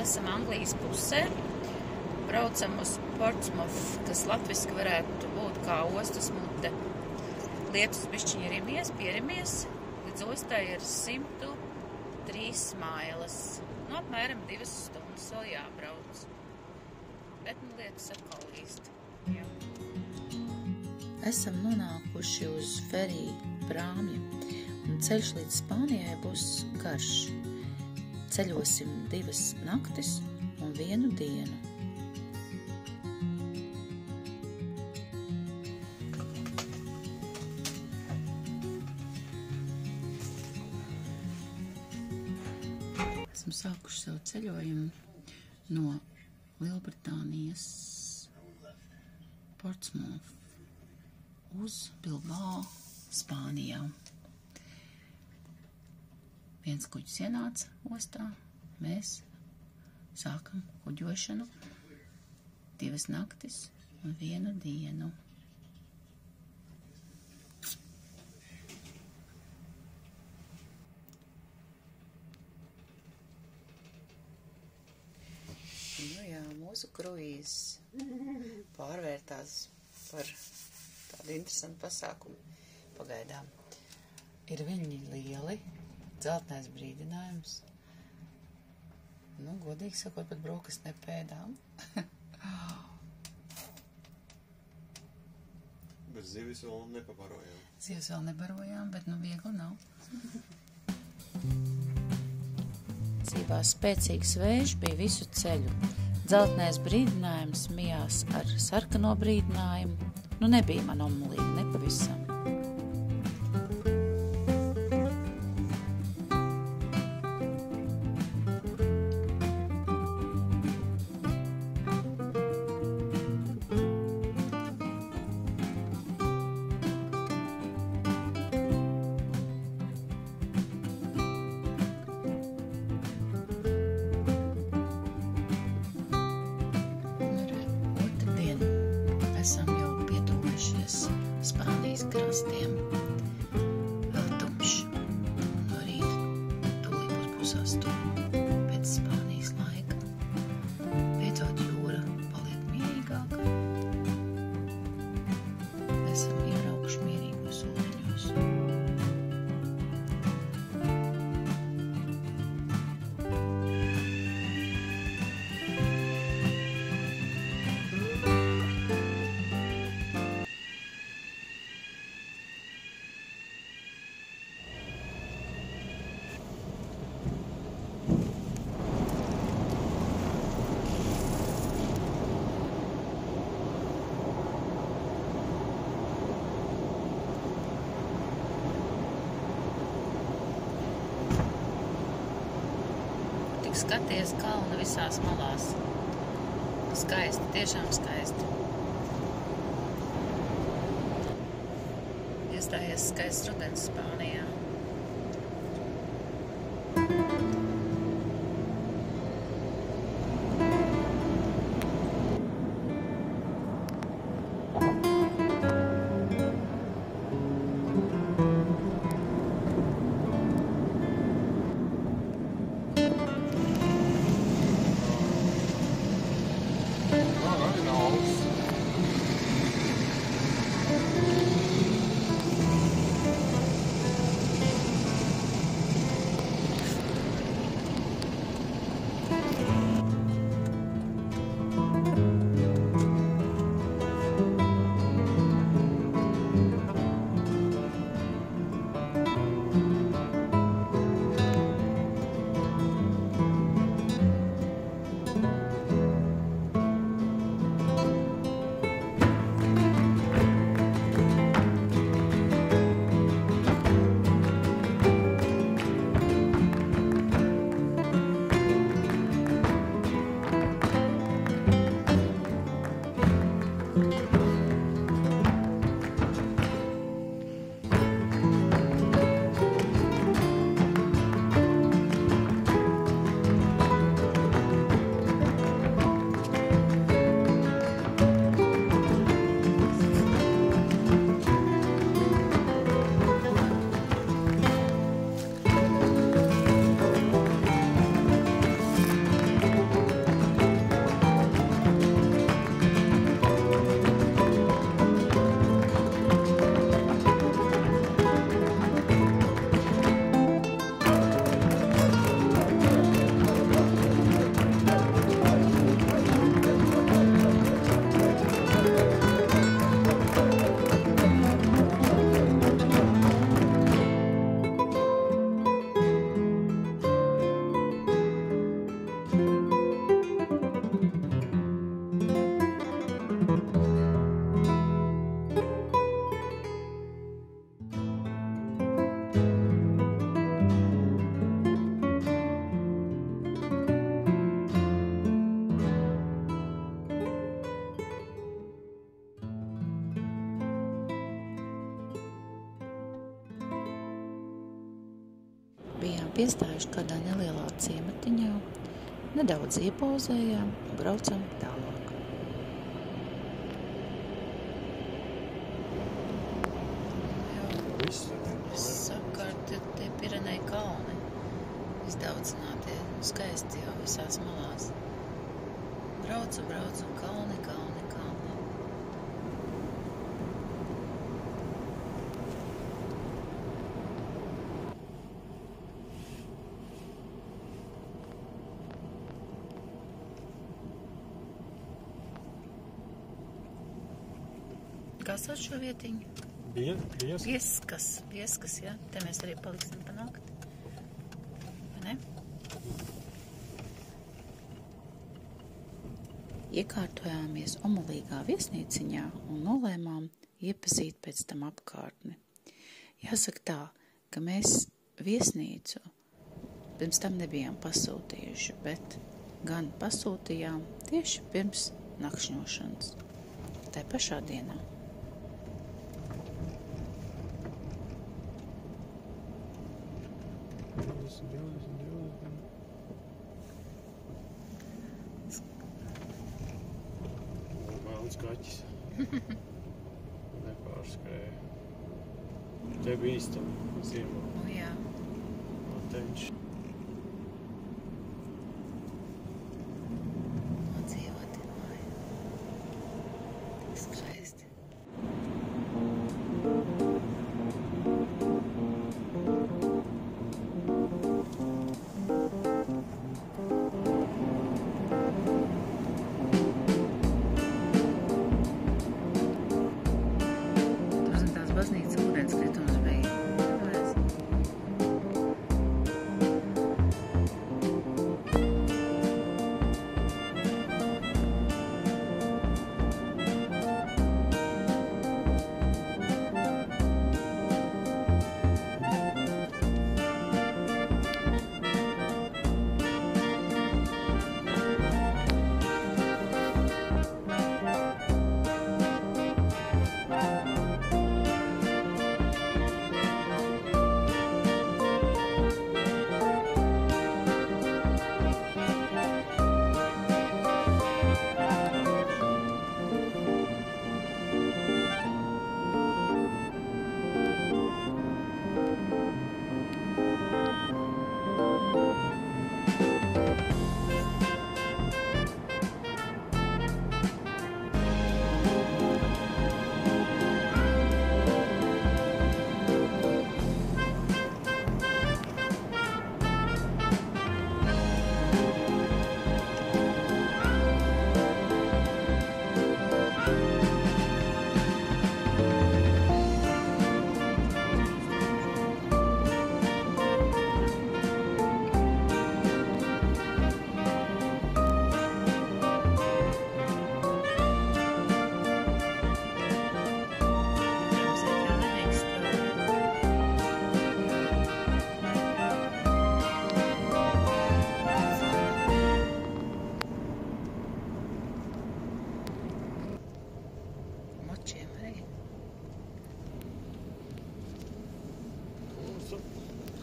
vēl esam Anglijas pusē. Braucam uz Portsmouth, kas latviski varētu būt kā ostas mute. Lietus bišķiņi pierimies, līdz ostai ir 103 mailas. Apmēram 2 stundas vēl jābrauc. Bet lietus atkal līst. Jā. Esam nonākuši uz feriju Prāmja, un ceļš līdz Spānijai būs garš. Ceļosim 2 naktis un 1 dienu. Esmu sākuši savu ceļojumu no Lielbritānijas Portsmouth uz Bilbao, Spānijā. Viens kuģis ienāca ostā, mēs sākam kuģošanu 2 naktis un 1 dienu. Nu jā, mūsu kruīzs pārvērtās par tādu interesantu pasākumu pagaidām. Ir viņi lieli, dzeltenais brīdinājums. Nu, godīgi sakot, pat brokastu nepēdām. Bet zivis vēl nepabarojām. Zivis vēl nebarojām, bet nu viegli nav. Cībā spēcīgs vējš bija visu ceļu. Dzeltenais brīdinājums mijās ar sarkano brīdinājumu. Nu nebija man omulīgi, nepavisam. Esam jau pietuvojušies Spānijas krastiem. Vēl tumšs. No rīta tūlīt būs 8:30 pēc Spānijas laika. Beidzot jūra paliek mierīgāka. Esam ierauguši mierīgos ūdeņos. Skaties kalnu visās malās. Skaisti, tiešām skaisti. Iestājies skaists rudens Spānijā. Piestājuši kādā nelielā ciematiņā, nedaudz iepauzējām un braucam tālāk. Sakārt tie Pireneju kalni izdaudzinātie, skaisti jau visās malās. Braucu, kalni. Kā sauc šo vietiņu? Vieskas, jā. Te mēs arī paliksim panākt. Vai ne? Iekārtojāmies omulīgā viesnīciņā un nolēmām iepazīt pēc tam apkārtni. Jāsaka tā, ka mēs viesnīcu pirms tam nebijām pasūtījuši, bet gan pasūtījām tieši pirms nakšņošanas. Tai pašā dienā. Melns kaķis. Nepārskrēja. Te bīstam ziemā. Jā. Mateņš. Nodzīvoti māja. Skaisti. Baznīca ūdenskritums bija.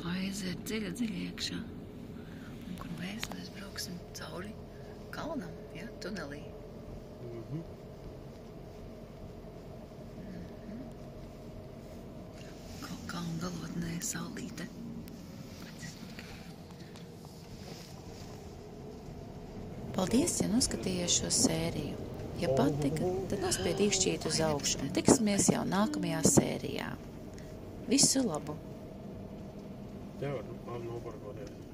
Aiziet dziļi iekšā. Un kur mēs brauksim cauri kalnam, ja, tunelī. Kalnu galotnē saulīte. Paldies, ja noskatījāties šo sēriju. Ja patika, tad nospied īkšķīt uz augšu un tiksimies jau nākamajā sērijā. Visu labu! Tev var noparkoties.